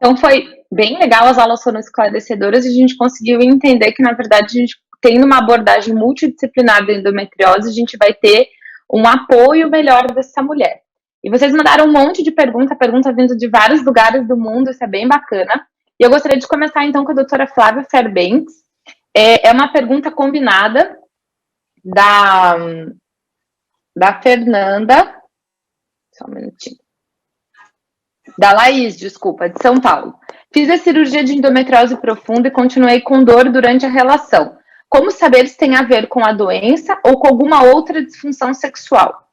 Então foi bem legal, as aulas foram esclarecedoras e a gente conseguiu entender que, na verdade, a gente tendo uma abordagem multidisciplinar da endometriose, a gente vai ter um apoio melhor dessa mulher. E vocês mandaram um monte de pergunta vindo de vários lugares do mundo, isso é bem bacana. E eu gostaria de começar, então, com a doutora Flávia Fairbanks. É uma pergunta combinada da Fernanda, só um minutinho, da Laís, desculpa, de São Paulo. Fiz a cirurgia de endometriose profunda e continuei com dor durante a relação. Como saber se tem a ver com a doença ou com alguma outra disfunção sexual?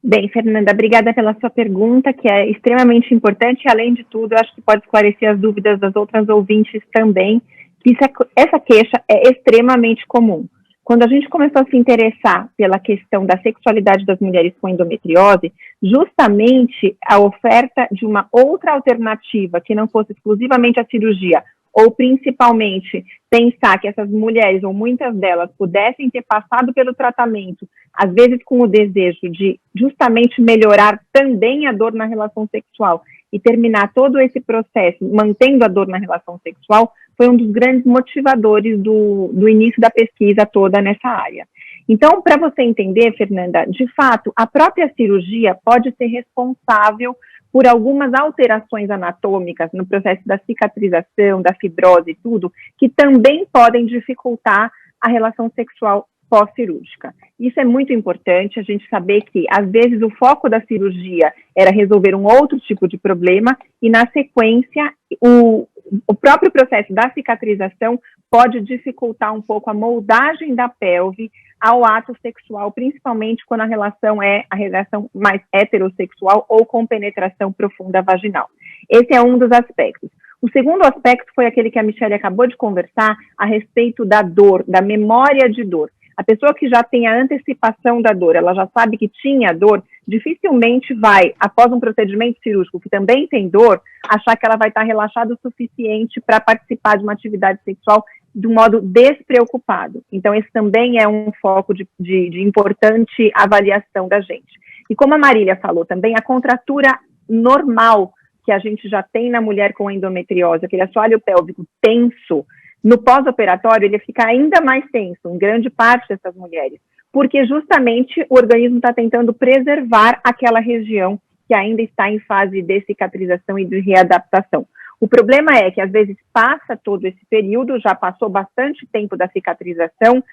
Bem, Fernanda, obrigada pela sua pergunta, que é extremamente importante. Além de tudo, eu acho que pode esclarecer as dúvidas das outras ouvintes também, que essa queixa é extremamente comum. Quando a gente começou a se interessar pela questão da sexualidade das mulheres com endometriose, justamente a oferta de uma outra alternativa, que não fosse exclusivamente a cirurgia, ou principalmente pensar que essas mulheres, ou muitas delas, pudessem ter passado pelo tratamento, às vezes com o desejo de justamente melhorar também a dor na relação sexual e terminar todo esse processo mantendo a dor na relação sexual, foi um dos grandes motivadores do início da pesquisa toda nessa área. Então, para você entender, Fernanda, de fato, a própria cirurgia pode ser responsável por algumas alterações anatômicas no processo da cicatrização, da fibrose e tudo, que também podem dificultar a relação sexual pós-cirúrgica. Isso é muito importante, a gente saber que, às vezes, o foco da cirurgia era resolver um outro tipo de problema e, na sequência, o próprio processo da cicatrização pode dificultar um pouco a moldagem da pelve ao ato sexual, principalmente quando a relação é a relação mais heterossexual ou com penetração profunda vaginal. Esse é um dos aspectos. O segundo aspecto foi aquele que a Michelle acabou de conversar a respeito da dor, da memória de dor. A pessoa que já tem a antecipação da dor, ela já sabe que tinha dor, dificilmente vai, após um procedimento cirúrgico que também tem dor, achar que ela vai estar relaxada o suficiente para participar de uma atividade sexual de um modo despreocupado. Então, esse também é um foco de importante avaliação da gente. E como a Marília falou também, a contratura normal que a gente já tem na mulher com endometriose, aquele assoalho pélvico tenso, no pós-operatório ele fica ainda mais tenso, em grande parte dessas mulheres, porque justamente o organismo está tentando preservar aquela região que ainda está em fase de cicatrização e de readaptação. O problema é que, às vezes, passa todo esse período, já passou bastante tempo da cicatrização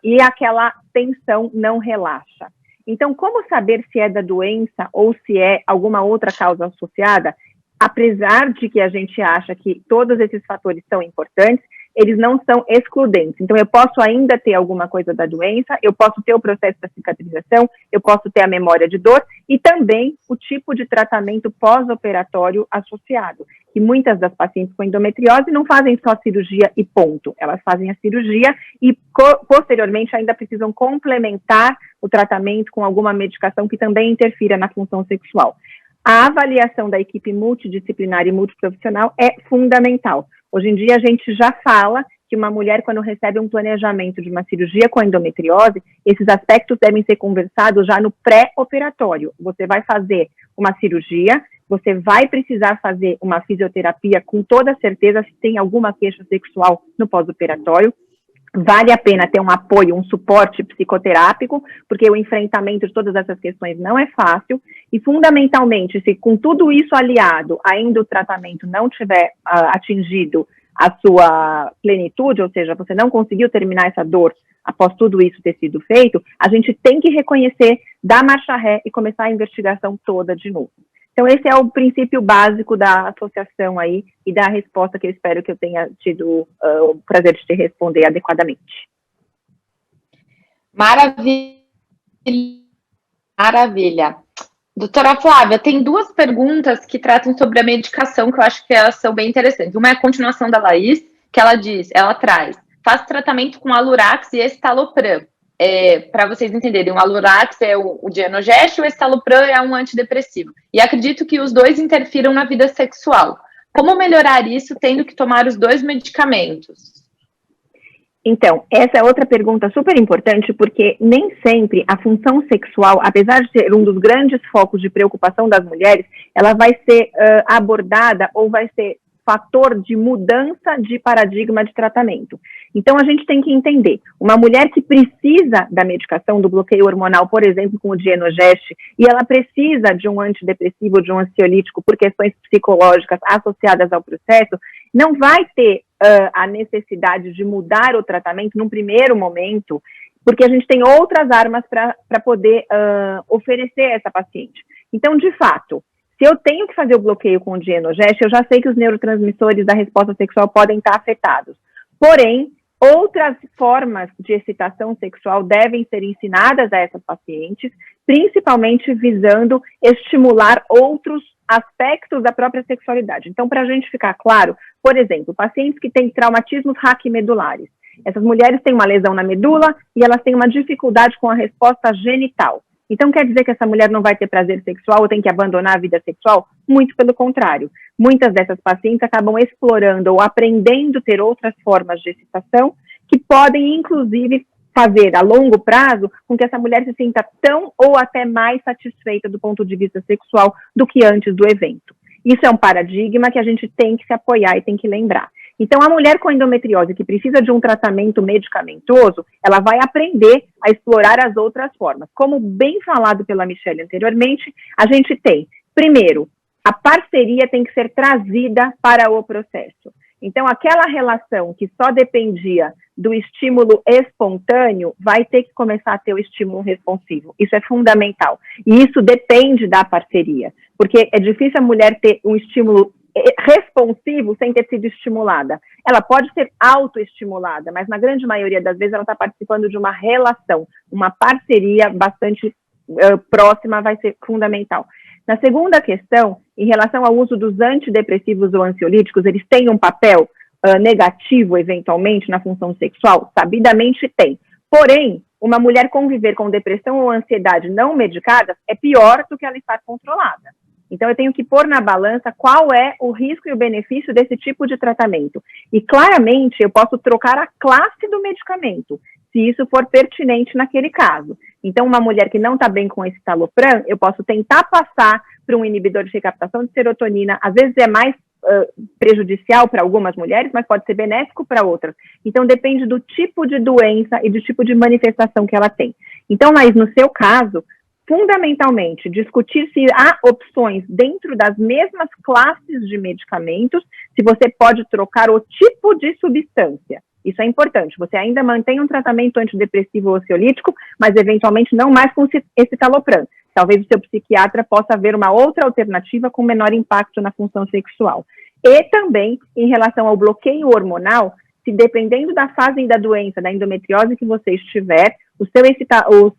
e aquela tensão não relaxa. Então, como saber se é da doença ou se é alguma outra causa associada? Apesar de que a gente acha que todos esses fatores são importantes, eles não são excludentes. Então, eu posso ainda ter alguma coisa da doença, eu posso ter o processo da cicatrização, eu posso ter a memória de dor e também o tipo de tratamento pós-operatório associado. Que muitas das pacientes com endometriose não fazem só cirurgia e ponto. Elas fazem a cirurgia e, posteriormente, ainda precisam complementar o tratamento com alguma medicação que também interfira na função sexual. A avaliação da equipe multidisciplinar e multiprofissional é fundamental. Hoje em dia, a gente já fala que uma mulher, quando recebe um planejamento de uma cirurgia com endometriose, esses aspectos devem ser conversados já no pré-operatório. Você vai fazer uma cirurgia, você vai precisar fazer uma fisioterapia com toda certeza se tem alguma queixa sexual no pós-operatório. Vale a pena ter um apoio, um suporte psicoterápico, porque o enfrentamento de todas essas questões não é fácil, e fundamentalmente, se com tudo isso aliado, ainda o tratamento não tiver atingido a sua plenitude, ou seja, você não conseguiu terminar essa dor após tudo isso ter sido feito, a gente tem que reconhecer, dar marcha ré e começar a investigação toda de novo. Então, esse é o princípio básico da associação aí e da resposta que eu espero que eu tenha tido o prazer de te responder adequadamente. Maravilha. Maravilha. Doutora Flávia, tem duas perguntas que tratam sobre a medicação que eu acho que elas são bem interessantes. Uma é a continuação da Laís, que ela traz, faz tratamento com Alurax e Estalopram. Para vocês entenderem, o Alurax é o Dienogest e o Estalopram é um antidepressivo. E acredito que os dois interfiram na vida sexual. Como melhorar isso tendo que tomar os dois medicamentos? Então, essa é outra pergunta super importante, porque nem sempre a função sexual, apesar de ser um dos grandes focos de preocupação das mulheres, ela vai ser abordada ou vai ser fator de mudança de paradigma de tratamento. Então, a gente tem que entender, uma mulher que precisa da medicação, do bloqueio hormonal, por exemplo, com o Dienogest, e ela precisa de um antidepressivo, de um ansiolítico, por questões psicológicas associadas ao processo, não vai ter a necessidade de mudar o tratamento num primeiro momento, porque a gente tem outras armas para poder oferecer a essa paciente. Então, de fato, se eu tenho que fazer o bloqueio com o Dienogest, eu já sei que os neurotransmissores da resposta sexual podem estar afetados. Porém, outras formas de excitação sexual devem ser ensinadas a essas pacientes, principalmente visando estimular outros aspectos da própria sexualidade. Então, para a gente ficar claro, por exemplo, pacientes que têm traumatismos raquimedulares. Essas mulheres têm uma lesão na medula e elas têm uma dificuldade com a resposta genital. Então, quer dizer que essa mulher não vai ter prazer sexual ou tem que abandonar a vida sexual? Muito pelo contrário. Muitas dessas pacientes acabam explorando ou aprendendo a ter outras formas de excitação que podem, inclusive, fazer a longo prazo com que essa mulher se sinta tão ou até mais satisfeita do ponto de vista sexual do que antes do evento. Isso é um paradigma que a gente tem que se apoiar e tem que lembrar. Então, a mulher com endometriose que precisa de um tratamento medicamentoso, ela vai aprender a explorar as outras formas. Como bem falado pela Michelle anteriormente, a gente tem, primeiro, a parceria tem que ser trazida para o processo. Então, aquela relação que só dependia do estímulo espontâneo vai ter que começar a ter o estímulo responsivo. Isso é fundamental. E isso depende da parceria, porque é difícil a mulher ter um estímulo responsivo sem ter sido estimulada. Ela pode ser autoestimulada, mas na grande maioria das vezes ela está participando de uma relação, uma parceria bastante próxima vai ser fundamental. Na segunda questão, em relação ao uso dos antidepressivos ou ansiolíticos, eles têm um papel negativo, eventualmente, na função sexual? Sabidamente tem. Porém, uma mulher conviver com depressão ou ansiedade não medicadas é pior do que ela estar controlada. Então, eu tenho que pôr na balança qual é o risco e o benefício desse tipo de tratamento. E, claramente, eu posso trocar a classe do medicamento, se isso for pertinente naquele caso. Então, uma mulher que não está bem com esse citalopram, eu posso tentar passar para um inibidor de recaptação de serotonina. Às vezes é mais prejudicial para algumas mulheres, mas pode ser benéfico para outras. Então, depende do tipo de doença e do tipo de manifestação que ela tem. Então, Laís, no seu caso, fundamentalmente, discutir se há opções dentro das mesmas classes de medicamentos, se você pode trocar o tipo de substância. Isso é importante. Você ainda mantém um tratamento antidepressivo ou ansiolítico, mas eventualmente não mais com esse citalopram. Talvez o seu psiquiatra possa ver uma outra alternativa com menor impacto na função sexual. E também, em relação ao bloqueio hormonal, se dependendo da fase da doença, da endometriose que você estiver, o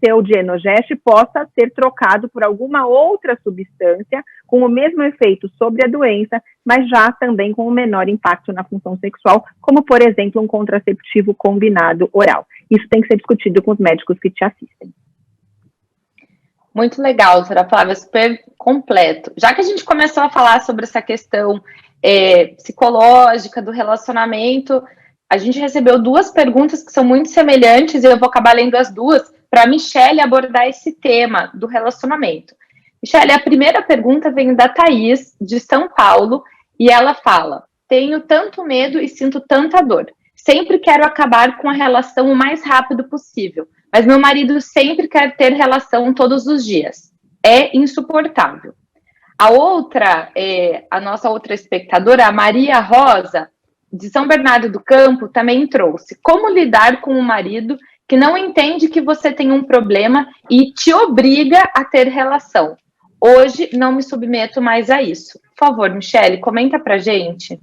seu Dienogest possa ser trocado por alguma outra substância com o mesmo efeito sobre a doença, mas já também com um menor impacto na função sexual, como, por exemplo, um contraceptivo combinado oral. Isso tem que ser discutido com os médicos que te assistem. Muito legal, doutora Flávia, super completo. Já que a gente começou a falar sobre essa questão psicológica do relacionamento, a gente recebeu duas perguntas que são muito semelhantes e eu vou acabar lendo as duas para a Michelle abordar esse tema do relacionamento. Michelle, a primeira pergunta vem da Thaís, de São Paulo, e ela fala: tenho tanto medo e sinto tanta dor. Sempre quero acabar com a relação o mais rápido possível, mas meu marido sempre quer ter relação todos os dias. É insuportável. A nossa outra espectadora, a Maria Rosa, de São Bernardo do Campo, também trouxe: como lidar com um marido que não entende que você tem um problema e te obriga a ter relação. Hoje não me submeto mais a isso. Por favor, Michelle, comenta pra gente.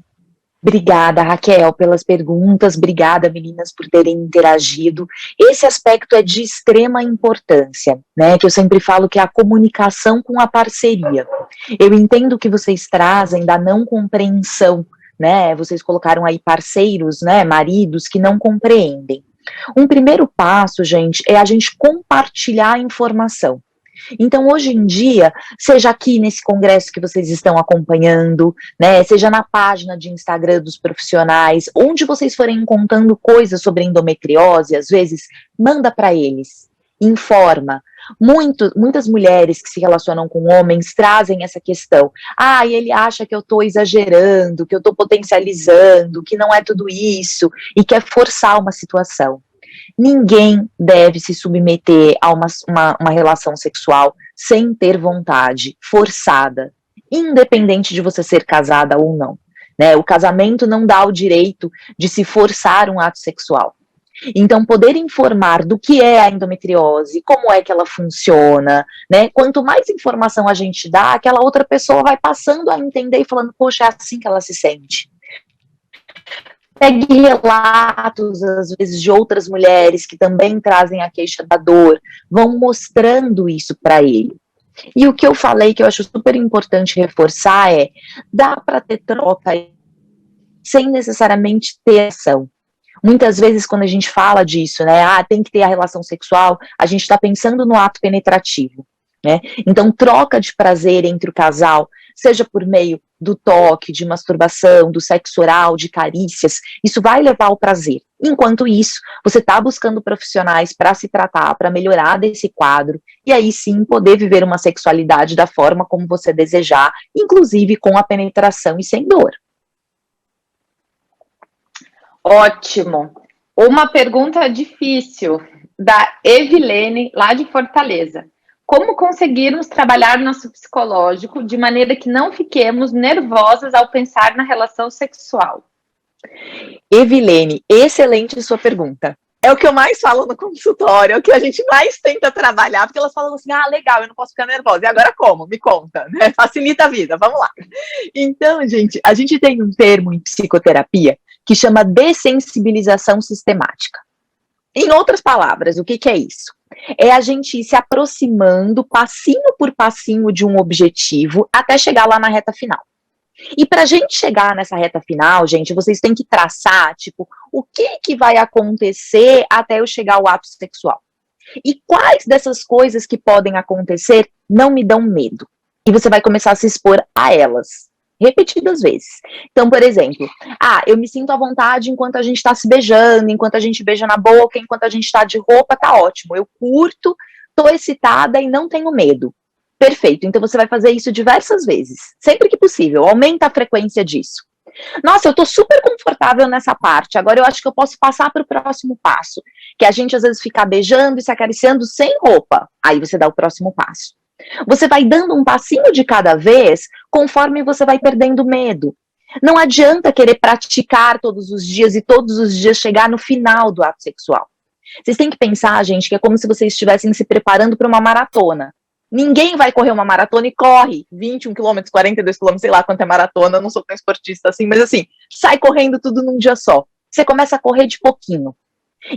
Obrigada, Raquel, pelas perguntas. Obrigada, meninas, por terem interagido. Esse aspecto é de extrema importância, né? Que eu sempre falo que é a comunicação com a parceria. Eu entendo que vocês trazem da não compreensão, né? Vocês colocaram aí parceiros, né? Maridos que não compreendem. Um primeiro passo, gente, é a gente compartilhar a informação. Então, hoje em dia, seja aqui nesse congresso que vocês estão acompanhando, né, seja na página de Instagram dos profissionais, onde vocês forem encontrando coisas sobre endometriose, às vezes, manda para eles, informa. Muitas mulheres que se relacionam com homens trazem essa questão. Ah, e ele acha que eu estou exagerando, que eu estou potencializando, que não é tudo isso, e quer forçar uma situação. Ninguém deve se submeter a uma relação sexual sem ter vontade, forçada, independente de você ser casada ou não. Né? O casamento não dá o direito de se forçar um ato sexual. Então, poder informar do que é a endometriose, como é que ela funciona, né? Quanto mais informação a gente dá, aquela outra pessoa vai passando a entender e falando, poxa, é assim que ela se sente. Pegue relatos, às vezes, de outras mulheres que também trazem a queixa da dor, vão mostrando isso para ele. E o que eu falei, que eu acho super importante reforçar, é, dá para ter troca sem necessariamente ter ação. Muitas vezes, quando a gente fala disso, né, tem que ter a relação sexual, a gente está pensando no ato penetrativo, né? Então, troca de prazer entre o casal, seja por meio do toque, de masturbação, do sexo oral, de carícias, isso vai levar ao prazer. Enquanto isso, você está buscando profissionais para se tratar, para melhorar desse quadro, e aí sim poder viver uma sexualidade da forma como você desejar, inclusive com a penetração e sem dor. Ótimo. Uma pergunta difícil, da Evilene, lá de Fortaleza. Como conseguirmos trabalhar nosso psicológico de maneira que não fiquemos nervosas ao pensar na relação sexual? Evilene, excelente sua pergunta. É o que eu mais falo no consultório, é o que a gente mais tenta trabalhar, porque elas falam assim, legal, eu não posso ficar nervosa. E agora como? Me conta, né? Facilita a vida, vamos lá. Então, gente, a gente tem um termo em psicoterapia que chama dessensibilização sistemática. Em outras palavras, o que é isso? É a gente ir se aproximando passinho por passinho de um objetivo até chegar lá na reta final. E para a gente chegar nessa reta final, gente, vocês têm que traçar, tipo, o que vai acontecer até eu chegar ao ato sexual. E quais dessas coisas que podem acontecer não me dão medo. E você vai começar a se expor a elas, repetidas vezes. Então, por exemplo, eu me sinto à vontade enquanto a gente está se beijando, enquanto a gente beija na boca, enquanto a gente está de roupa, tá ótimo. Eu curto, tô excitada e não tenho medo. Perfeito, então você vai fazer isso diversas vezes, sempre que possível, aumenta a frequência disso. Nossa, eu tô super confortável nessa parte, agora eu acho que eu posso passar para o próximo passo, que é a gente às vezes ficar beijando e se acariciando sem roupa, aí você dá o próximo passo. Você vai dando um passinho de cada vez, conforme você vai perdendo medo. Não adianta querer praticar todos os dias e todos os dias chegar no final do ato sexual. Vocês têm que pensar, gente, que é como se vocês estivessem se preparando para uma maratona. Ninguém vai correr uma maratona e corre 21 quilômetros, 42 quilômetros, sei lá quanto é maratona, eu não sou tão esportista assim, mas assim, sai correndo tudo num dia só. Você começa a correr de pouquinho.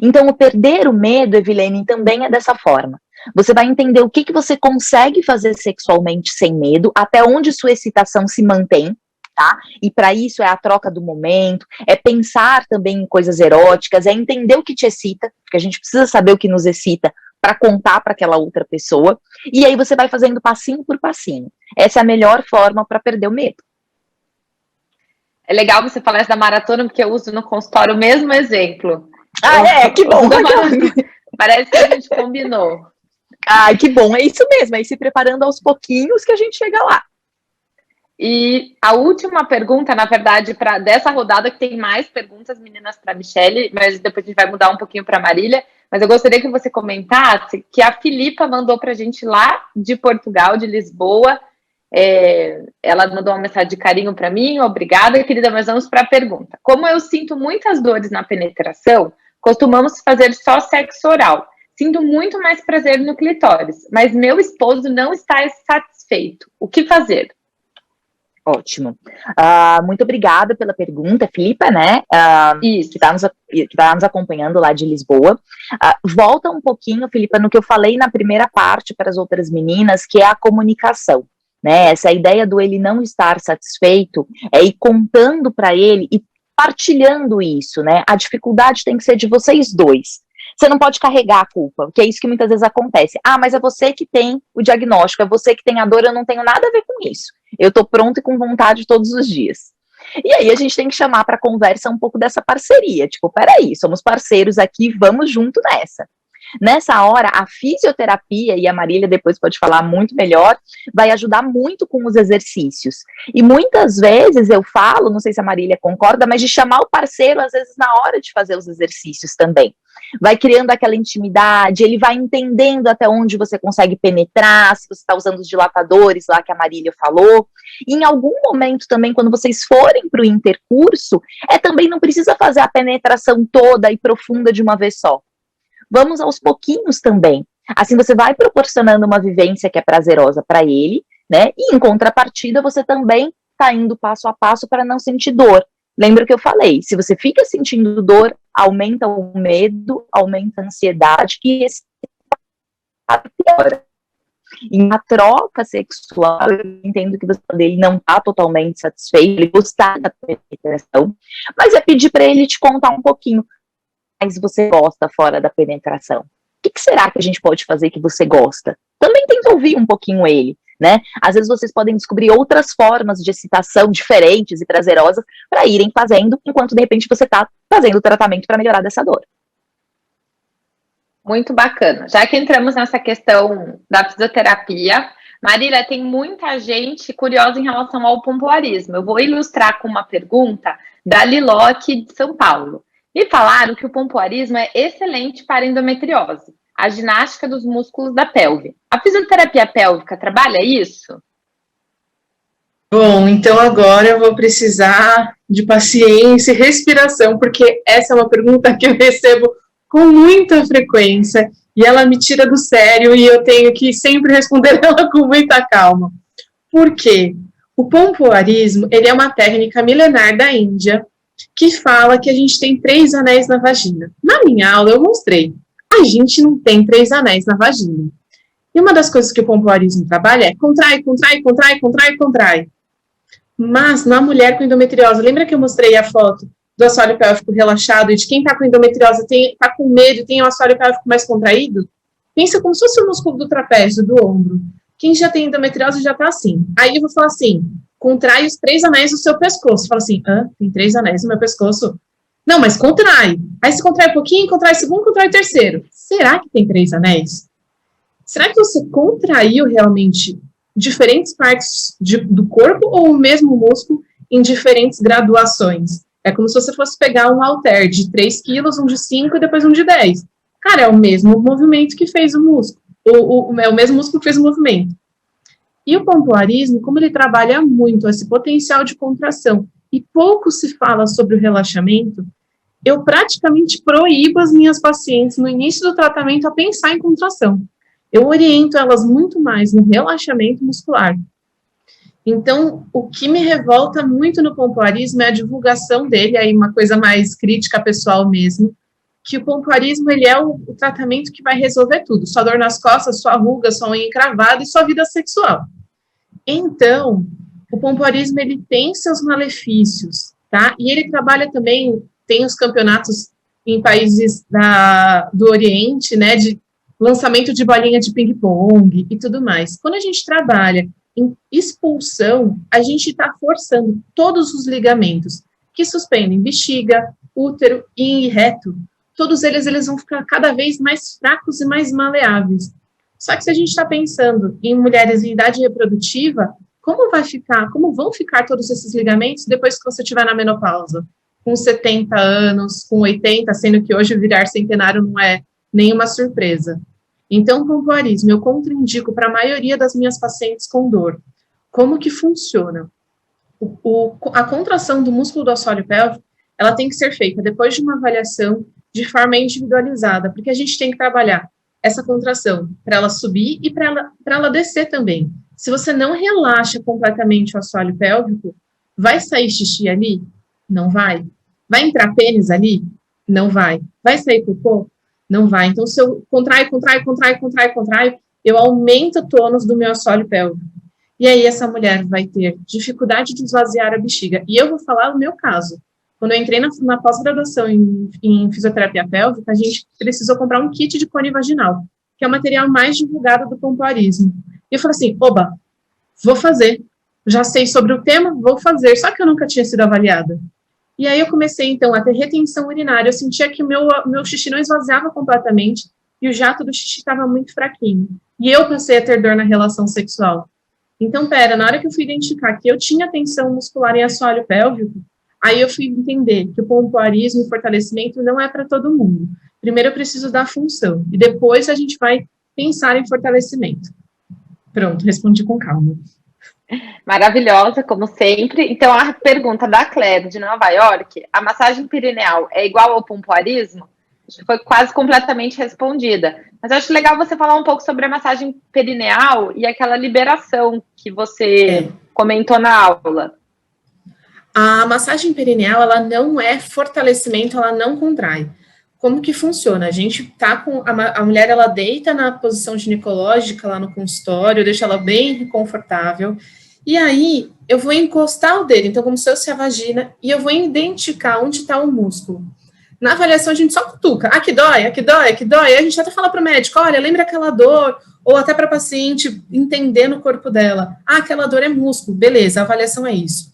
Então, o perder o medo, Evilene, também é dessa forma. Você vai entender o que você consegue fazer sexualmente sem medo, até onde sua excitação se mantém, tá? E para isso é a troca do momento, é pensar também em coisas eróticas, é entender o que te excita, porque a gente precisa saber o que nos excita, para contar para aquela outra pessoa, e aí você vai fazendo passinho por passinho. Essa é a melhor forma para perder o medo. É legal você falar isso da maratona, porque eu uso no consultório o mesmo exemplo. Que bom. Parece que a gente combinou. Que bom, é isso mesmo, é ir se preparando aos pouquinhos que a gente chega lá. E a última pergunta, na verdade, dessa rodada, que tem mais perguntas, meninas, para a Michele, mas depois a gente vai mudar um pouquinho para a Marília, mas eu gostaria que você comentasse que a Filipa mandou para a gente lá de Portugal, de Lisboa. Ela mandou uma mensagem de carinho para mim, obrigada, querida, mas vamos para a pergunta. Como eu sinto muitas dores na penetração, costumamos fazer só sexo oral. Sinto muito mais prazer no clitóris, mas meu esposo não está satisfeito. O que fazer? Ótimo. Muito obrigada pela pergunta, Filipa, né? Que está nos acompanhando lá de Lisboa. Volta um pouquinho, Filipa, no que eu falei na primeira parte para as outras meninas, que é a comunicação. Né? Essa ideia do ele não estar satisfeito é ir contando para ele e partilhando isso, né? A dificuldade tem que ser de vocês dois. Você não pode carregar a culpa, que é isso que muitas vezes acontece. Ah, mas é você que tem o diagnóstico, é você que tem a dor, eu não tenho nada a ver com isso. Eu tô pronto e com vontade todos os dias. E aí a gente tem que chamar para conversa um pouco dessa parceria. Tipo, peraí, somos parceiros aqui, vamos junto nessa. Nessa hora, a fisioterapia, e a Marília depois pode falar muito melhor, vai ajudar muito com os exercícios. E muitas vezes eu falo, não sei se a Marília concorda, mas de chamar o parceiro, às vezes, na hora de fazer os exercícios também. Vai criando aquela intimidade, ele vai entendendo até onde você consegue penetrar, se você está usando os dilatadores lá que a Marília falou. E em algum momento também, quando vocês forem para o intercurso, também não precisa fazer a penetração toda e profunda de uma vez só. Vamos aos pouquinhos também. Assim você vai proporcionando uma vivência que é prazerosa para ele, né? E em contrapartida você também está indo passo a passo para não sentir dor. Lembra que eu falei, se você fica sentindo dor, aumenta o medo, aumenta a ansiedade e esse piora. Em uma troca sexual, eu entendo que você dele não está totalmente satisfeito, ele gostar da penetração, mas é pedir para ele te contar um pouquinho. Mas você gosta fora da penetração? O que será que a gente pode fazer que você gosta? Também tenta ouvir um pouquinho ele, né? Às vezes vocês podem descobrir outras formas de excitação diferentes e prazerosas para irem fazendo, enquanto de repente você está fazendo o tratamento para melhorar dessa dor. Muito bacana. Já que entramos nessa questão da fisioterapia, Marília, tem muita gente curiosa em relação ao pompoarismo. Eu vou ilustrar com uma pergunta da Liló aqui de São Paulo. E falaram que o pompoarismo é excelente para endometriose, a ginástica dos músculos da pelve. A fisioterapia pélvica trabalha isso? Bom, então agora eu vou precisar de paciência e respiração, porque essa é uma pergunta que eu recebo com muita frequência e ela me tira do sério e eu tenho que sempre responder ela com muita calma. Por quê? O pompoarismo, ele é uma técnica milenar da Índia, que fala que a gente tem 3 anéis na vagina. Na minha aula eu mostrei, a gente não tem 3 anéis na vagina. E uma das coisas que o pompoarismo trabalha é contrai, contrai, contrai, contrai, contrai. Mas na mulher com endometriose, lembra que eu mostrei a foto do assoalho pélvico relaxado e de quem está com endometriose está com medo e tem o assoalho pélvico mais contraído? Pensa como se fosse o músculo do trapézio, do ombro. Quem já tem endometriose já está assim. Aí eu vou falar assim, contrai os 3 anéis do seu pescoço. Fala assim, tem 3 anéis no meu pescoço? Não, mas contrai. Aí se contrai um pouquinho, contrai o segundo, contrai o terceiro. Será que tem 3 anéis? Será que você contraiu realmente diferentes partes do corpo ou o mesmo músculo em diferentes graduações? É como se você fosse pegar um halter de 3 quilos, um de 5 e depois um de 10. Cara, é o mesmo movimento que fez o músculo. É o mesmo músculo que fez o movimento. E o pompoarismo, como ele trabalha muito esse potencial de contração e pouco se fala sobre o relaxamento, eu praticamente proíbo as minhas pacientes no início do tratamento a pensar em contração. Eu oriento elas muito mais no relaxamento muscular. Então, o que me revolta muito no pompoarismo é a divulgação dele, aí uma coisa mais crítica pessoal mesmo, que o pompoarismo, ele é o tratamento que vai resolver tudo, sua dor nas costas, sua ruga, sua unha encravada e sua vida sexual. Então, o pompoarismo, ele tem seus malefícios, tá? E ele trabalha também, tem os campeonatos em países do Oriente, né, de lançamento de bolinha de ping-pong e tudo mais. Quando a gente trabalha em expulsão, a gente está forçando todos os ligamentos que suspendem bexiga, útero e reto. Todos eles vão ficar cada vez mais fracos e mais maleáveis. Só que se a gente está pensando em mulheres em idade reprodutiva, como vão ficar todos esses ligamentos depois que você estiver na menopausa? Com 70 anos, com 80, sendo que hoje virar centenário não é nenhuma surpresa. Então, o pompoarismo eu contraindico para a maioria das minhas pacientes com dor. Como que funciona? A contração do músculo do assoalho pélvico, ela tem que ser feita depois de uma avaliação de forma individualizada, porque a gente tem que trabalhar essa contração para ela subir e para ela descer também. Se você não relaxa completamente o assoalho pélvico, vai sair xixi ali? Não vai. Vai entrar pênis ali? Não vai. Vai sair cocô? Não vai. Então, se eu contraio, eu aumento o tônus do meu assoalho pélvico. E aí, essa mulher vai ter dificuldade de esvaziar a bexiga. E eu vou falar o meu caso. Quando eu entrei na pós-graduação em fisioterapia pélvica, a gente precisou comprar um kit de cone vaginal, que é o material mais divulgado do pompoarismo. E eu falei assim, oba, vou fazer. Já sei sobre o tema, vou fazer. Só que eu nunca tinha sido avaliada. E aí eu comecei, então, a ter retenção urinária. Eu sentia que o meu xixi não esvaziava completamente e o jato do xixi estava muito fraquinho. E eu passei a ter dor na relação sexual. Então, na hora que eu fui identificar que eu tinha tensão muscular em assoalho pélvico, aí eu fui entender que o pompoarismo e fortalecimento não é para todo mundo. Primeiro eu preciso dar função, e depois a gente vai pensar em fortalecimento. Pronto, respondi com calma. Maravilhosa, como sempre. Então, a pergunta da Claire, de Nova York, a massagem perineal é igual ao pompoarismo? Acho que foi quase completamente respondida. Mas eu acho legal você falar um pouco sobre a massagem perineal e aquela liberação que você comentou na aula. A massagem perineal, ela não é fortalecimento, ela não contrai. Como que funciona? A gente tá com a mulher, ela deita na posição ginecológica lá no consultório, eu deixo ela bem confortável, e aí eu vou encostar o dedo, então como se fosse a vagina, e eu vou identificar onde está o músculo. Na avaliação a gente só cutuca, aqui dói, aqui dói, aqui dói, e a gente até fala para o médico, olha, lembra aquela dor, ou até para a paciente entender no corpo dela, aquela dor é músculo, beleza, a avaliação é isso.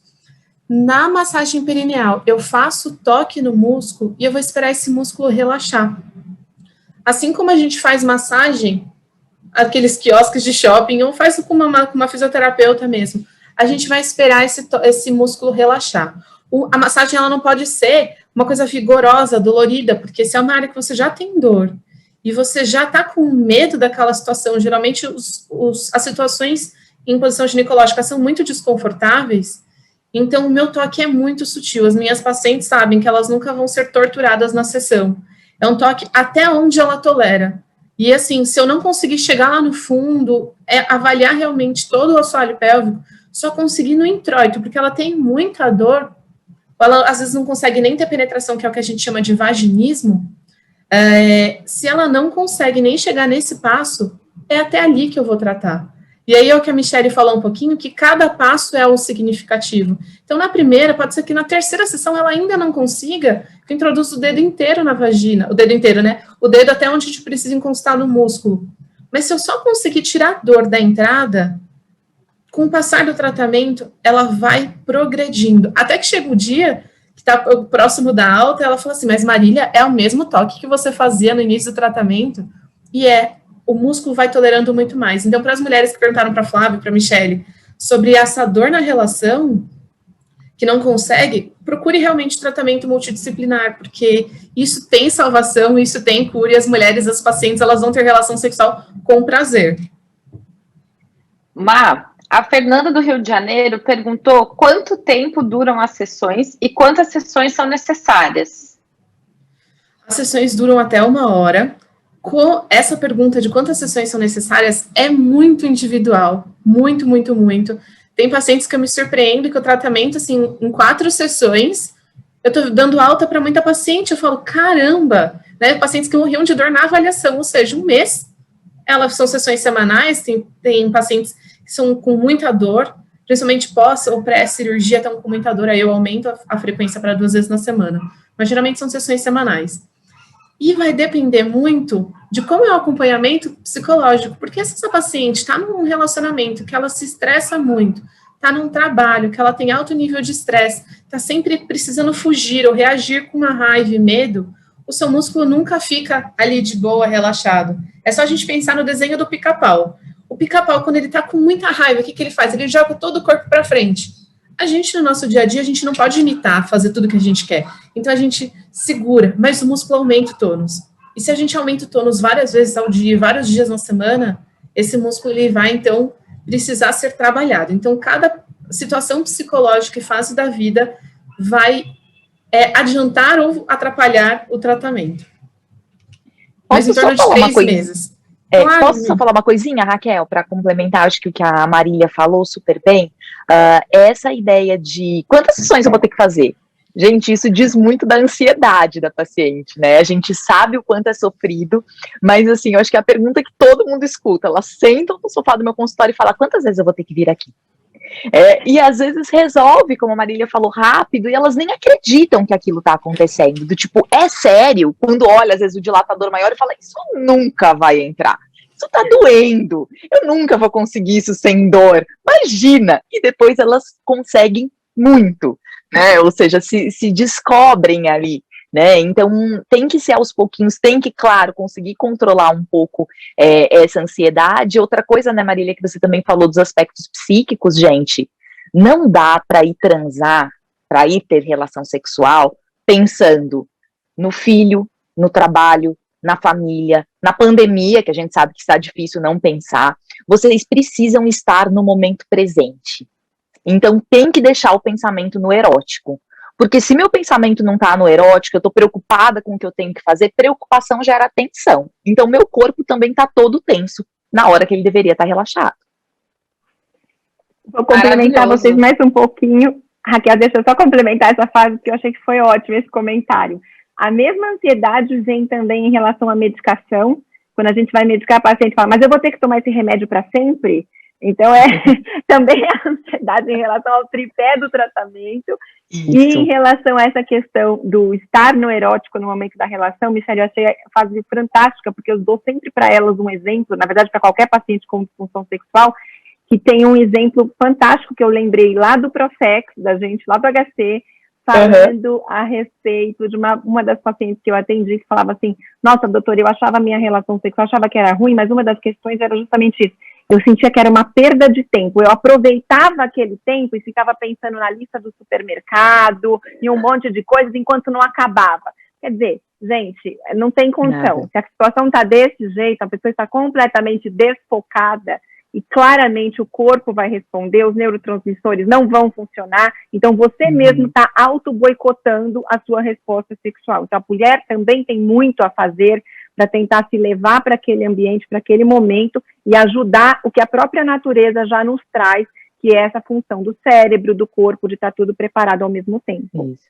Na massagem perineal, eu faço toque no músculo e eu vou esperar esse músculo relaxar. Assim como a gente faz massagem, aqueles quiosques de shopping, ou faz com uma fisioterapeuta mesmo, a gente vai esperar esse músculo relaxar. A massagem, ela não pode ser uma coisa vigorosa, dolorida, porque se é uma área que você já tem dor, e você já está com medo daquela situação, geralmente as situações em posição ginecológica são muito desconfortáveis, então, o meu toque é muito sutil. As minhas pacientes sabem que elas nunca vão ser torturadas na sessão. É um toque até onde ela tolera. E, assim, se eu não conseguir chegar lá no fundo, avaliar realmente todo o assoalho pélvico, só conseguir no introito, porque ela tem muita dor, ela às vezes não consegue nem ter penetração, que é o que a gente chama de vaginismo. Se ela não consegue nem chegar nesse passo, é até ali que eu vou tratar. E aí é o que a Michelle falou um pouquinho, que cada passo é o significativo. Então, na primeira, pode ser que na terceira sessão ela ainda não consiga, que eu introduzo o dedo inteiro na vagina, o dedo inteiro, né? O dedo até onde a gente precisa encostar no músculo. Mas se eu só conseguir tirar a dor da entrada, com o passar do tratamento, ela vai progredindo. Até que chega o dia que está próximo da alta, ela fala assim, mas Marília, é o mesmo toque que você fazia no início do tratamento? E o músculo vai tolerando muito mais. Então, para as mulheres que perguntaram para a Flávia, para a Michelle, sobre essa dor na relação, que não consegue, procure realmente tratamento multidisciplinar, porque isso tem salvação, isso tem cura, e as mulheres, as pacientes, elas vão ter relação sexual com prazer. A Fernanda do Rio de Janeiro perguntou quanto tempo duram as sessões e quantas sessões são necessárias. As sessões duram até 1 hora. Essa pergunta de quantas sessões são necessárias é muito individual, muito, muito, muito. Tem pacientes que eu me surpreendo que o tratamento, assim, em 4 sessões, eu tô dando alta para muita paciente, eu falo, caramba, né, pacientes que morriam de dor na avaliação, ou seja, 1 mês, elas são sessões semanais, tem pacientes que são com muita dor, principalmente pós ou pré-cirurgia, estão com muita dor, aí eu aumento a frequência para 2 vezes na semana, mas geralmente são sessões semanais. E vai depender muito de como é o acompanhamento psicológico, porque se essa paciente está num relacionamento que ela se estressa muito, está num trabalho que ela tem alto nível de estresse, está sempre precisando fugir ou reagir com uma raiva e medo, o seu músculo nunca fica ali de boa, relaxado. É só a gente pensar no desenho do pica-pau. O pica-pau, quando ele está com muita raiva, o que ele faz? Ele joga todo o corpo para frente. A gente, no nosso dia a dia, a gente não pode imitar, fazer tudo que a gente quer. Então, a gente segura, mas o músculo aumenta o tônus. E se a gente aumenta o tônus várias vezes ao dia, vários dias na semana, esse músculo ele vai, então, precisar ser trabalhado. Então, cada situação psicológica e fase da vida vai adiantar ou atrapalhar o tratamento. Mas em torno de 3 meses. Claro. Posso só falar uma coisinha, Raquel, para complementar, acho que o que a Marília falou super bem, essa ideia de quantas sessões eu vou ter que fazer? Gente, isso diz muito da ansiedade da paciente, né? A gente sabe o quanto é sofrido, mas assim, eu acho que é a pergunta que todo mundo escuta, ela senta no sofá do meu consultório e fala, quantas vezes eu vou ter que vir aqui? E às vezes resolve, como a Marília falou, rápido, e elas nem acreditam que aquilo tá acontecendo. Do tipo, é sério? Quando olha, às vezes, o dilatador maior e fala, isso nunca vai entrar. Isso tá doendo. Eu nunca vou conseguir isso sem dor. Imagina! E depois elas conseguem muito, né? Ou seja, se descobrem ali. Né? Então, tem que ser aos pouquinhos, tem que, claro, conseguir controlar um pouco essa ansiedade. Outra coisa, né, Marília, que você também falou dos aspectos psíquicos, gente, não dá para ir transar, para ir ter relação sexual, pensando no filho, no trabalho, na família, na pandemia, que a gente sabe que está difícil não pensar. Vocês precisam estar no momento presente. Então, tem que deixar o pensamento no erótico. Porque se meu pensamento não tá no erótico, eu tô preocupada com o que eu tenho que fazer, preocupação gera tensão. Então, meu corpo também tá todo tenso na hora que ele deveria estar relaxado. Vou complementar vocês mais um pouquinho. Raquel, deixa eu só complementar essa fase, porque eu achei que foi ótimo esse comentário. A mesma ansiedade vem também em relação à medicação. Quando a gente vai medicar, a paciente fala, mas eu vou ter que tomar esse remédio para sempre? Então, também a ansiedade em relação ao tripé do tratamento. Isso. E em relação a essa questão do estar no erótico no momento da relação, Michele, eu achei a fase fantástica, porque eu dou sempre para elas um exemplo, na verdade, para qualquer paciente com disfunção sexual, que tem um exemplo fantástico que eu lembrei lá do Profex, da gente, lá do HC, falando a respeito de uma das pacientes que eu atendi, que falava assim, nossa, doutora, eu achava a minha relação sexual, achava que era ruim, mas uma das questões era justamente isso. Eu sentia que era uma perda de tempo. Eu aproveitava aquele tempo e ficava pensando na lista do supermercado e um monte de coisas enquanto não acabava. Quer dizer, gente, não tem condição. Se a situação está desse jeito, a pessoa está completamente desfocada e claramente o corpo vai responder, os neurotransmissores não vão funcionar, então você mesmo está auto-boicotando a sua resposta sexual. Então a mulher também tem muito a fazer para tentar se levar para aquele ambiente, para aquele momento e ajudar o que a própria natureza já nos traz, que é essa função do cérebro, do corpo, de estar tudo preparado ao mesmo tempo. Isso.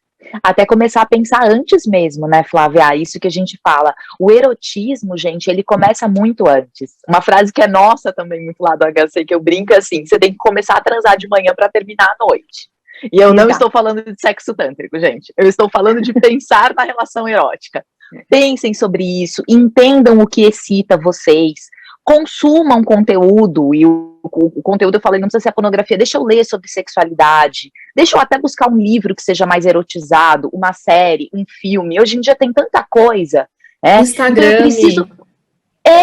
Até começar a pensar antes mesmo, né, Flávia? Isso que a gente fala. O erotismo, gente, ele começa muito antes. Uma frase que é nossa também, muito lá do HC, que eu brinco, é assim, você tem que começar a transar de manhã para terminar à noite. E eu não estou falando de sexo tântrico, gente. Eu estou falando de pensar na relação erótica. Pensem sobre isso, entendam o que excita vocês, consumam conteúdo, e o conteúdo eu falei, não precisa ser a pornografia, deixa eu ler sobre sexualidade, deixa eu até buscar um livro que seja mais erotizado, uma série, um filme, hoje em dia tem tanta coisa. Instagram.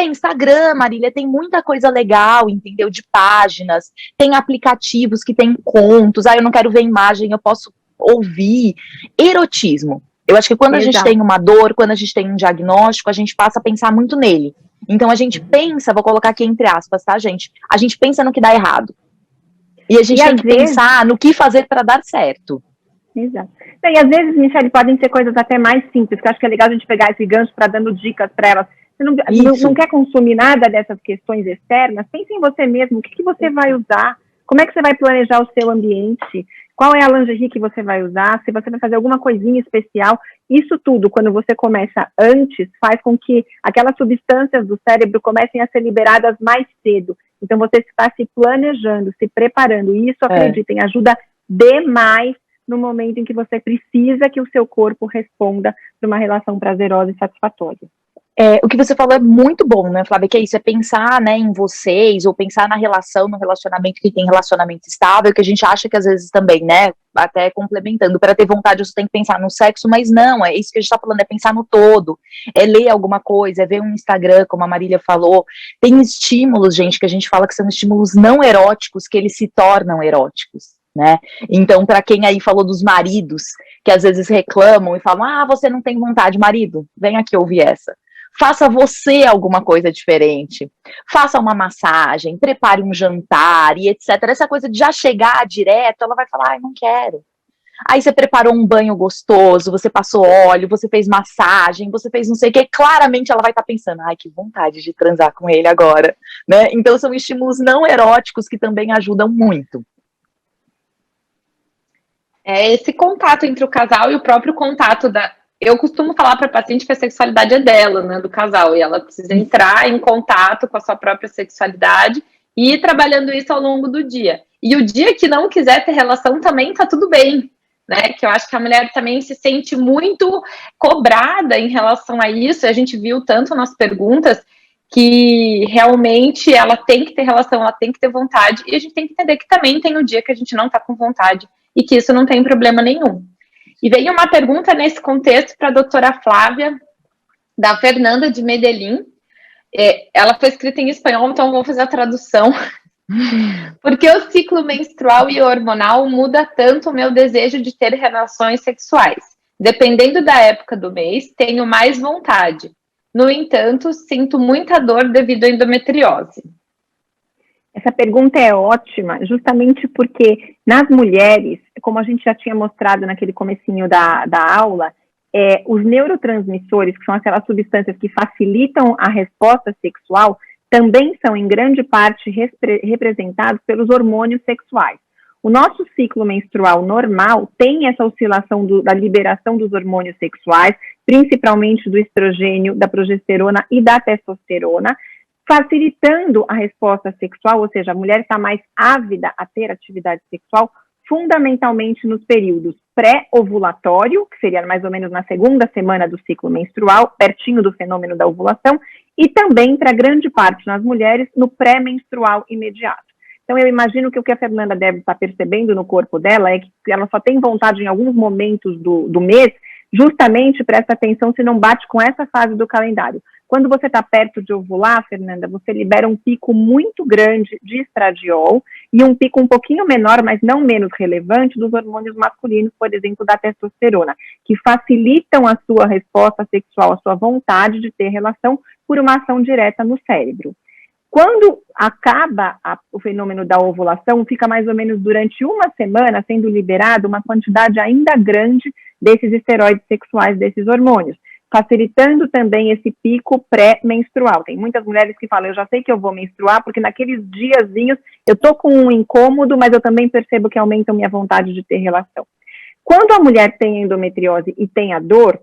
Instagram, Marília, tem muita coisa legal, entendeu, de páginas, tem aplicativos que tem contos, eu não quero ver imagem, eu posso ouvir. Erotismo. Eu acho que quando a gente tem uma dor, quando a gente tem um diagnóstico, a gente passa a pensar muito nele. Então a gente pensa, vou colocar aqui entre aspas, tá, gente? A gente pensa no que dá errado. E a gente tem que pensar no que fazer para dar certo. Exato. E às vezes, Michele, podem ser coisas até mais simples, que eu acho que é legal a gente pegar esse gancho para dando dicas para elas. Você não quer consumir nada dessas questões externas? Pense em você mesmo, o que você vai usar? Como é que você vai planejar o seu ambiente? Qual é a lingerie que você vai usar? Se você vai fazer alguma coisinha especial? Isso tudo, quando você começa antes, faz com que aquelas substâncias do cérebro comecem a ser liberadas mais cedo. Então, você está se planejando, se preparando. E isso, acreditem, ajuda demais no momento em que você precisa que o seu corpo responda para uma relação prazerosa e satisfatória. O que você falou é muito bom, né, Flávia, que é isso, é pensar, né, em vocês, ou pensar na relação, no relacionamento que tem relacionamento estável, que a gente acha que às vezes também, né, até complementando, para ter vontade você tem que pensar no sexo, mas não, é isso que a gente tá falando, é pensar no todo, é ler alguma coisa, é ver um Instagram, como a Marília falou, tem estímulos, gente, que a gente fala que são estímulos não eróticos, que eles se tornam eróticos. Né? Então, para quem aí falou dos maridos, que às vezes reclamam e falam, você não tem vontade, marido, vem aqui ouvir essa. Faça você alguma coisa diferente, faça uma massagem, prepare um jantar e etc. Essa coisa de já chegar direto, ela vai falar, não quero. Aí você preparou um banho gostoso, você passou óleo, você fez massagem, você fez não sei o que, claramente ela vai estar pensando, que vontade de transar com ele agora, né? Então são estímulos não eróticos que também ajudam muito. É esse contato entre o casal e o próprio contato da... Eu costumo falar para a paciente que a sexualidade é dela, né, do casal, e ela precisa entrar em contato com a sua própria sexualidade e ir trabalhando isso ao longo do dia. E o dia que não quiser ter relação também tá tudo bem, né? Que eu acho que a mulher também se sente muito cobrada em relação a isso. A gente viu tanto nas perguntas que realmente ela tem que ter relação, ela tem que ter vontade, e a gente tem que entender que também tem o dia que a gente não tá com vontade e que isso não tem problema nenhum. E veio uma pergunta nesse contexto para a doutora Flávia, da Fernanda de Medellín. Ela foi escrita em espanhol, então vou fazer a tradução. Porque o ciclo menstrual e hormonal muda tanto o meu desejo de ter relações sexuais. Dependendo da época do mês, tenho mais vontade. No entanto, sinto muita dor devido à endometriose. Essa pergunta é ótima, justamente porque nas mulheres, como a gente já tinha mostrado naquele comecinho da aula, os neurotransmissores, que são aquelas substâncias que facilitam a resposta sexual, também são, em grande parte, representados pelos hormônios sexuais. O nosso ciclo menstrual normal tem essa oscilação da liberação dos hormônios sexuais, principalmente do estrogênio, da progesterona e da testosterona, facilitando a resposta sexual, ou seja, a mulher está mais ávida a ter atividade sexual, fundamentalmente nos períodos pré-ovulatório, que seria mais ou menos na segunda semana do ciclo menstrual, pertinho do fenômeno da ovulação, e também, para grande parte nas mulheres, no pré-menstrual imediato. Então, eu imagino que o que a Fernanda deve estar percebendo no corpo dela é que ela só tem vontade em alguns momentos do mês, justamente presta atenção se não bate com essa fase do calendário. Quando você está perto de ovular, Fernanda, você libera um pico muito grande de estradiol e um pico um pouquinho menor, mas não menos relevante, dos hormônios masculinos, por exemplo, da testosterona, que facilitam a sua resposta sexual, a sua vontade de ter relação por uma ação direta no cérebro. Quando acaba o fenômeno da ovulação, fica mais ou menos durante uma semana sendo liberada uma quantidade ainda grande desses esteroides sexuais, desses hormônios, facilitando também esse pico pré-menstrual. Tem muitas mulheres que falam, eu já sei que eu vou menstruar, porque naqueles diazinhos eu tô com um incômodo, mas eu também percebo que aumenta a minha vontade de ter relação. Quando a mulher tem endometriose e tem a dor,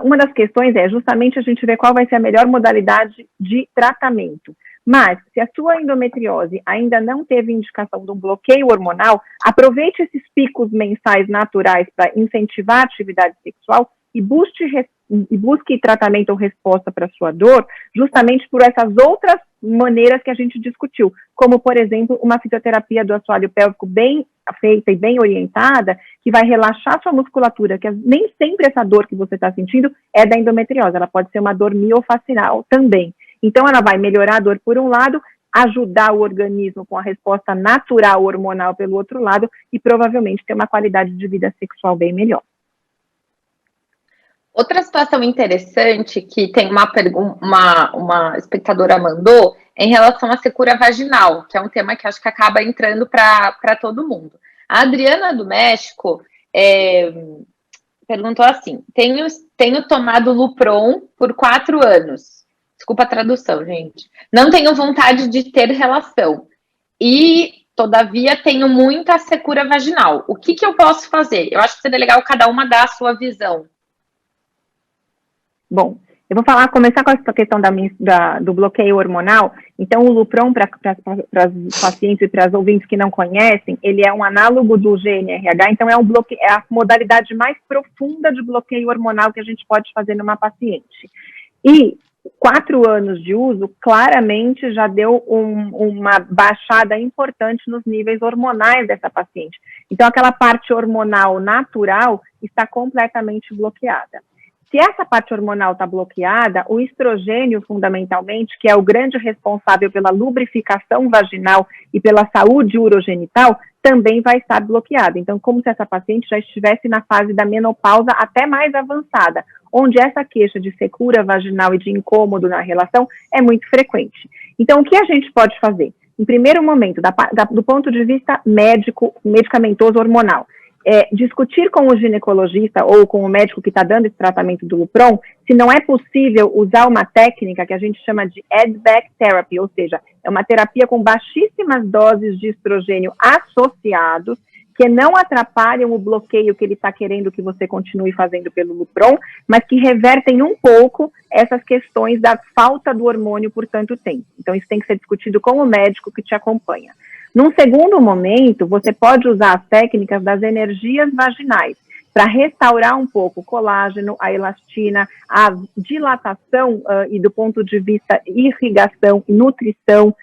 uma das questões é justamente a gente ver qual vai ser a melhor modalidade de tratamento. Mas, se a sua endometriose ainda não teve indicação de um bloqueio hormonal, aproveite esses picos mensais naturais para incentivar a atividade sexual e busque tratamento ou resposta para a sua dor, justamente por essas outras maneiras que a gente discutiu, como, por exemplo, uma fisioterapia do assoalho pélvico bem feita e bem orientada, que vai relaxar sua musculatura, que nem sempre essa dor que você está sentindo é da endometriose, ela pode ser uma dor miofacial também. Então, ela vai melhorar a dor por um lado, ajudar o organismo com a resposta natural hormonal pelo outro lado e provavelmente ter uma qualidade de vida sexual bem melhor. Outra situação interessante que tem uma espectadora mandou é em relação à secura vaginal, que é um tema que acho que acaba entrando para todo mundo. A Adriana do México perguntou assim: tenho tomado Lupron por 4 anos. Desculpa a tradução, gente. Não tenho vontade de ter relação. E, todavia, tenho muita secura vaginal. O que eu posso fazer? Eu acho que seria legal cada uma dar a sua visão. Bom, eu vou começar com essa questão do bloqueio hormonal. Então, o Lupron, para os pacientes e para as ouvintes que não conhecem, ele é um análogo do GnRH, então é a modalidade mais profunda de bloqueio hormonal que a gente pode fazer numa paciente. E 4 anos de uso, claramente já deu uma baixada importante nos níveis hormonais dessa paciente. Então, aquela parte hormonal natural está completamente bloqueada. Se essa parte hormonal está bloqueada, o estrogênio, fundamentalmente, que é o grande responsável pela lubrificação vaginal e pela saúde urogenital, também vai estar bloqueado. Então, como se essa paciente já estivesse na fase da menopausa até mais avançada, onde essa queixa de secura vaginal e de incômodo na relação é muito frequente. Então, o que a gente pode fazer? Em primeiro momento, do ponto de vista médico, medicamentoso hormonal, discutir com o ginecologista ou com o médico que está dando esse tratamento do Lupron, se não é possível usar uma técnica que a gente chama de add-back therapy, ou seja, é uma terapia com baixíssimas doses de estrogênio associados, que não atrapalham o bloqueio que ele está querendo que você continue fazendo pelo Lupron, mas que revertem um pouco essas questões da falta do hormônio por tanto tempo. Então, isso tem que ser discutido com o médico que te acompanha. Num segundo momento, você pode usar as técnicas das energias vaginais para restaurar um pouco o colágeno, a elastina, a dilatação e do ponto de vista irrigação, nutrição,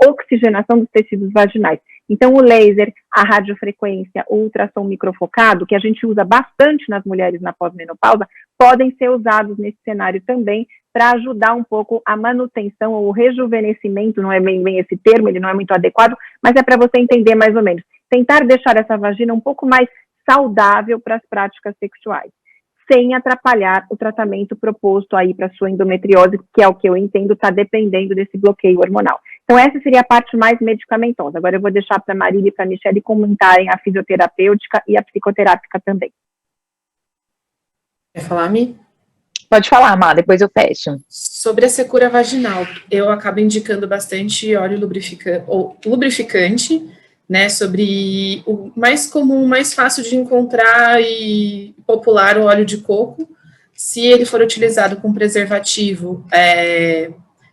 oxigenação dos tecidos vaginais. Então, o laser, a radiofrequência, o ultrassom microfocado, que a gente usa bastante nas mulheres na pós-menopausa, podem ser usados nesse cenário também para ajudar um pouco a manutenção ou o rejuvenescimento, não é bem esse termo, ele não é muito adequado, mas é para você entender mais ou menos. Tentar deixar essa vagina um pouco mais saudável para as práticas sexuais, sem atrapalhar o tratamento proposto aí para sua endometriose, que é o que eu entendo está dependendo desse bloqueio hormonal. Então, essa seria a parte mais medicamentosa. Agora eu vou deixar para a Marília e para a Michelle comentarem a fisioterapêutica e a psicoterápica também. Quer falar, Mi? Pode falar, Má, depois eu fecho. Sobre a secura vaginal, eu acabo indicando bastante óleo lubrificante, né, sobre o mais comum, mais fácil de encontrar e popular, o óleo de coco. Se ele for utilizado com preservativo,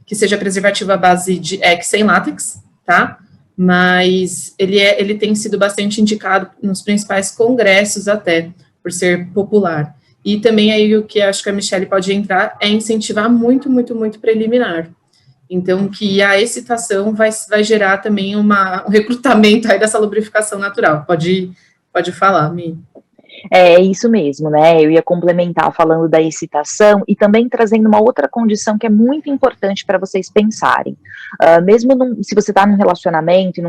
que seja preservativo à base de sem látex, tá? Mas ele tem sido bastante indicado nos principais congressos até, por ser popular. E também aí o que acho que a Michelle pode entrar é incentivar muito, muito, muito preliminar. Então, que a excitação vai gerar também um recrutamento aí dessa lubrificação natural. Pode falar, Mi. É isso mesmo, né? Eu ia complementar falando da excitação e também trazendo uma outra condição que é muito importante para vocês pensarem. Mesmo se você está num relacionamento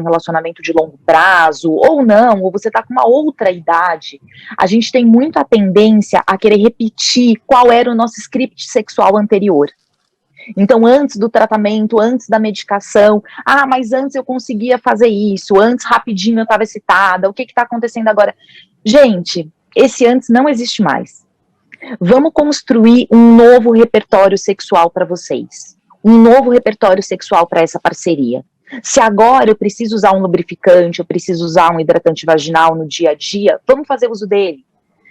de longo prazo, ou não, ou você está com uma outra idade, a gente tem muito a tendência a querer repetir qual era o nosso script sexual anterior. Então, antes do tratamento, antes da medicação, mas antes eu conseguia fazer isso, antes rapidinho eu estava excitada, o que está acontecendo agora? Gente, esse antes não existe mais. Vamos construir um novo repertório sexual para vocês, um novo repertório sexual para essa parceria. Se agora eu preciso usar um lubrificante, eu preciso usar um hidratante vaginal no dia a dia, vamos fazer uso dele.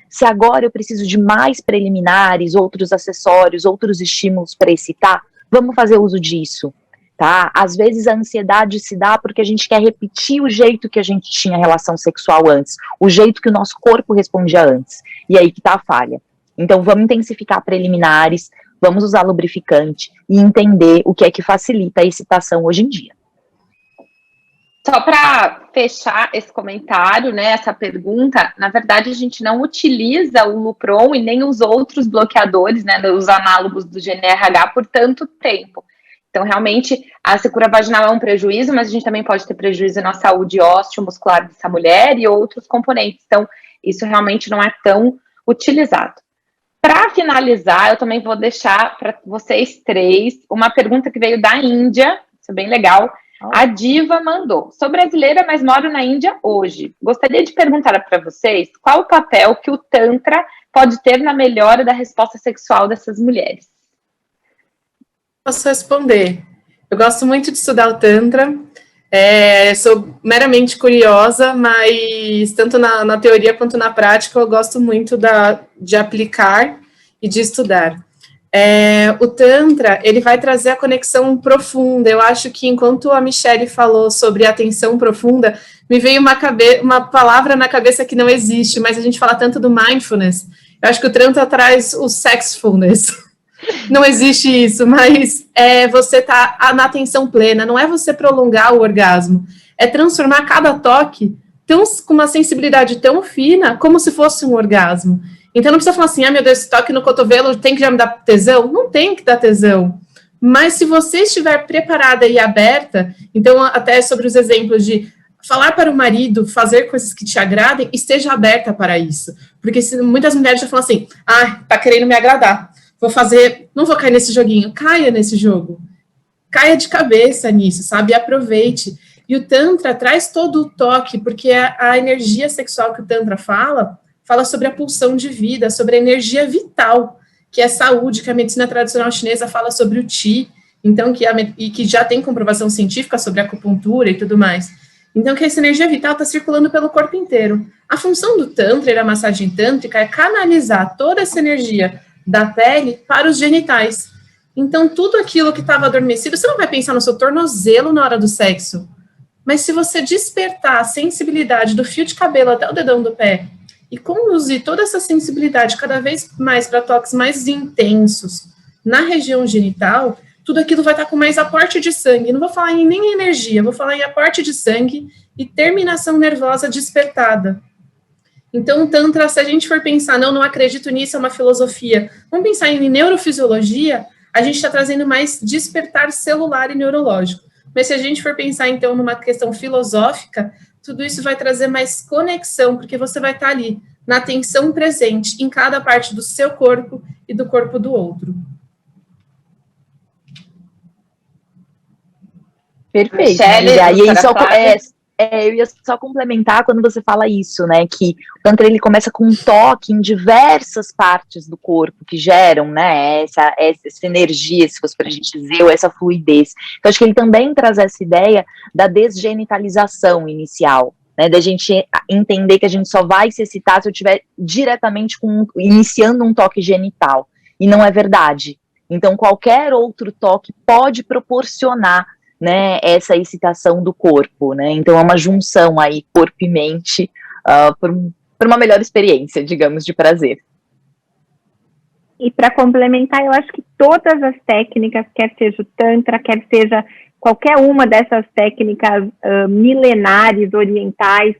Se agora eu preciso de mais preliminares, outros acessórios, outros estímulos para excitar, vamos fazer uso disso, tá? Às vezes a ansiedade se dá porque a gente quer repetir o jeito que a gente tinha relação sexual antes, o jeito que o nosso corpo respondia antes, e aí que tá a falha. Então vamos intensificar preliminares, vamos usar lubrificante e entender o que é que facilita a excitação hoje em dia. Só para fechar esse comentário, né, essa pergunta, na verdade a gente não utiliza o Lupron e nem os outros bloqueadores, né, os análogos do GnRH por tanto tempo. Então, realmente, a secura vaginal é um prejuízo, mas a gente também pode ter prejuízo na saúde osteomuscular dessa mulher e outros componentes. Então, isso realmente não é tão utilizado. Para finalizar, eu também vou deixar para vocês três uma pergunta que veio da Índia, isso é bem legal. A Diva mandou: sou brasileira, mas moro na Índia hoje. Gostaria de perguntar para vocês qual o papel que o Tantra pode ter na melhora da resposta sexual dessas mulheres. Posso responder. Eu gosto muito de estudar o Tantra, sou meramente curiosa, mas tanto na teoria quanto na prática eu gosto muito de aplicar e de estudar. O Tantra, ele vai trazer a conexão profunda. Eu acho que enquanto a Michelle falou sobre atenção profunda, me veio uma palavra na cabeça que não existe, mas a gente fala tanto do mindfulness. Eu acho que o Tantra traz o sexfulness. Não existe isso, mas você tá na atenção plena, não é você prolongar o orgasmo, é transformar cada toque com uma sensibilidade tão fina como se fosse um orgasmo. Então não precisa falar assim, meu Deus, esse toque no cotovelo tem que já me dar tesão? Não tem que dar tesão. Mas se você estiver preparada e aberta, então até sobre os exemplos de falar para o marido, fazer coisas que te agradem, esteja aberta para isso. Porque muitas mulheres já falam assim, tá querendo me agradar, não vou cair nesse joguinho. Caia nesse jogo. Caia de cabeça nisso, sabe? Aproveite. E o Tantra traz todo o toque, porque a energia sexual que o Tantra fala sobre a pulsão de vida, sobre a energia vital, que é saúde, que a medicina tradicional chinesa fala sobre o Qi, então que já tem comprovação científica sobre a acupuntura e tudo mais. Então, que essa energia vital está circulando pelo corpo inteiro. A função do Tantra e da massagem tântrica é canalizar toda essa energia da pele para os genitais. Então, tudo aquilo que estava adormecido, você não vai pensar no seu tornozelo na hora do sexo. Mas se você despertar a sensibilidade do fio de cabelo até o dedão do pé e conduzir toda essa sensibilidade cada vez mais para toques mais intensos na região genital, tudo aquilo vai estar com mais aporte de sangue. Não vou falar em nem energia, vou falar em aporte de sangue e terminação nervosa despertada. Então, o Tantra, se a gente for pensar, não acredito nisso, é uma filosofia, vamos pensar em neurofisiologia, a gente está trazendo mais despertar celular e neurológico. Mas se a gente for pensar, então, numa questão filosófica, tudo isso vai trazer mais conexão, porque você vai estar ali, na atenção presente, em cada parte do seu corpo e do corpo do outro. Perfeito. Michele, E aí, Flávia. eu ia só complementar quando você fala isso, né, que o Tantra ele começa com um toque em diversas partes do corpo que geram, né, essa energia, se fosse pra gente dizer, ou essa fluidez. Então, acho que ele também traz essa ideia da desgenitalização inicial, né, da gente entender que a gente só vai se excitar se eu estiver diretamente iniciando um toque genital, e não é verdade. Então, qualquer outro toque pode proporcionar, né, essa excitação do corpo, né, então é uma junção aí, corpo e mente, por uma melhor experiência, digamos, de prazer. E para complementar, eu acho que todas as técnicas, quer seja o Tantra, quer seja qualquer uma dessas técnicas milenares, orientais,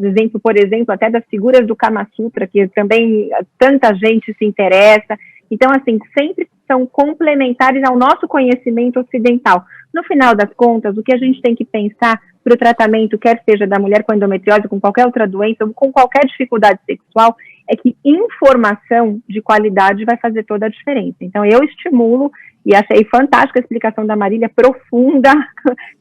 exemplo, por exemplo, até das figuras do Kama Sutra, que também tanta gente se interessa. Então, assim, sempre são complementares ao nosso conhecimento ocidental. No final das contas, o que a gente tem que pensar para o tratamento, quer seja da mulher com endometriose, com qualquer outra doença, ou com qualquer dificuldade sexual, é que informação de qualidade vai fazer toda a diferença. Então, eu estimulo, e achei fantástica a explicação da Marília, profunda,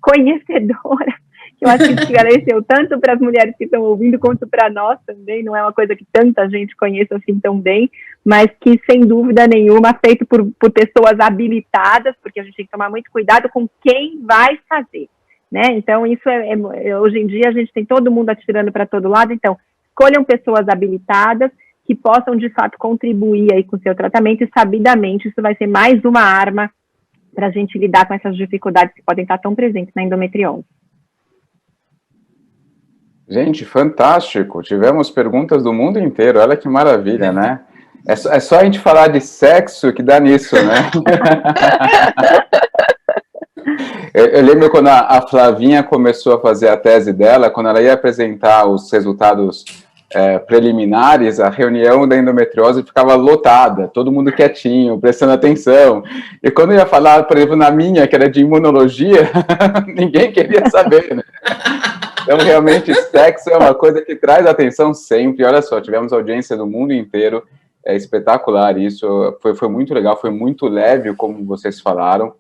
conhecedora, que eu acho que esclareceu tanto para as mulheres que estão ouvindo, quanto para nós também, não é uma coisa que tanta gente conheça assim tão bem, mas que, sem dúvida nenhuma, feito por pessoas habilitadas, porque a gente tem que tomar muito cuidado com quem vai fazer, né? Então, isso hoje em dia, a gente tem todo mundo atirando para todo lado, então, escolham pessoas habilitadas que possam, de fato, contribuir aí com o seu tratamento, e, sabidamente, isso vai ser mais uma arma para a gente lidar com essas dificuldades que podem estar tão presentes na endometriose. Gente, fantástico. Tivemos perguntas do mundo inteiro. Olha que maravilha, né? É só a gente falar de sexo que dá nisso, né? Eu lembro quando a Flavinha começou a fazer a tese dela, quando ela ia apresentar os resultados preliminares, a reunião da endometriose ficava lotada, todo mundo quietinho, prestando atenção. E quando eu ia falar, por exemplo, na minha, que era de imunologia, ninguém queria saber, né? Então, realmente, sexo é uma coisa que traz atenção sempre. Olha só, tivemos audiência do mundo inteiro, é espetacular isso, foi muito legal, foi muito leve, como vocês falaram,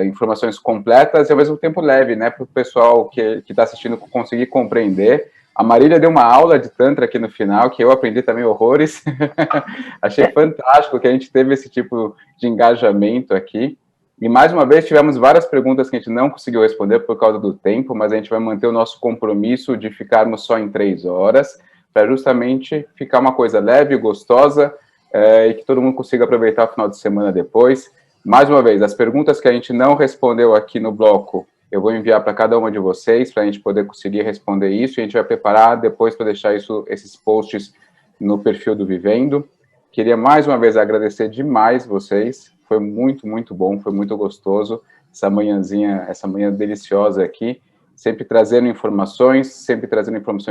informações completas e, ao mesmo tempo, leve, né, para o pessoal que está assistindo conseguir compreender. A Marília deu uma aula de Tantra aqui no final, que eu aprendi também horrores. Achei fantástico que a gente teve esse tipo de engajamento aqui. E, mais uma vez, tivemos várias perguntas que a gente não conseguiu responder por causa do tempo, mas a gente vai manter o nosso compromisso de ficarmos só em 3 horas, para justamente ficar uma coisa leve, gostosa, e que todo mundo consiga aproveitar o final de semana depois. Mais uma vez, as perguntas que a gente não respondeu aqui no bloco, eu vou enviar para cada uma de vocês, para a gente poder conseguir responder isso, e a gente vai preparar depois para deixar esses posts no perfil do Vivendo. Queria mais uma vez agradecer demais vocês, foi muito, muito bom, foi muito gostoso, essa manhã deliciosa aqui, sempre trazendo informações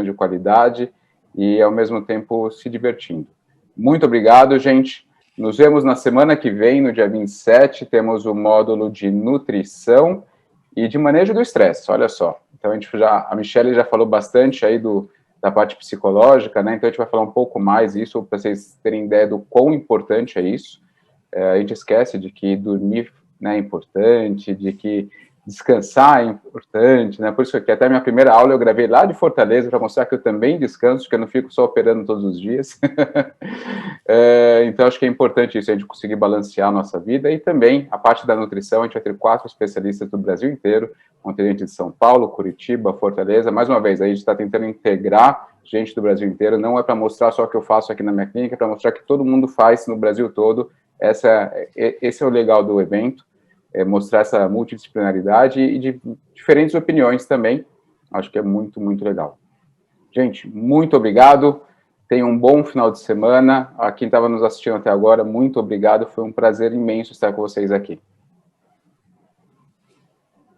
de qualidade e, ao mesmo tempo, se divertindo. Muito obrigado, gente. Nos vemos na semana que vem, no dia 27, temos o módulo de nutrição e de manejo do estresse, olha só. Então, a Michele já falou bastante aí da parte psicológica, né? Então, a gente vai falar um pouco mais disso, para vocês terem ideia do quão importante é isso. A gente esquece de que dormir, né, é importante, de que descansar é importante, né? Por isso que até minha primeira aula eu gravei lá de Fortaleza para mostrar que eu também descanso, que eu não fico só operando todos os dias. Então, acho que é importante isso, a gente conseguir balancear a nossa vida e também a parte da nutrição. A gente vai ter 4 especialistas do Brasil inteiro, vão ter gente de São Paulo, Curitiba, Fortaleza. Mais uma vez, a gente está tentando integrar gente do Brasil inteiro, não é para mostrar só o que eu faço aqui na minha clínica, é para mostrar que todo mundo faz no Brasil todo. Esse é o legal do evento. Mostrar essa multidisciplinaridade e de diferentes opiniões também. Acho que é muito, muito legal. Gente, muito obrigado. Tenham um bom final de semana. A quem estava nos assistindo até agora, muito obrigado. Foi um prazer imenso estar com vocês aqui.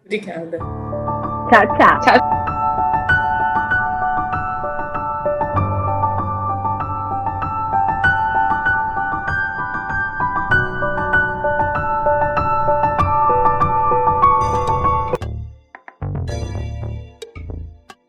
Obrigada. Tchau, tchau. Tchau.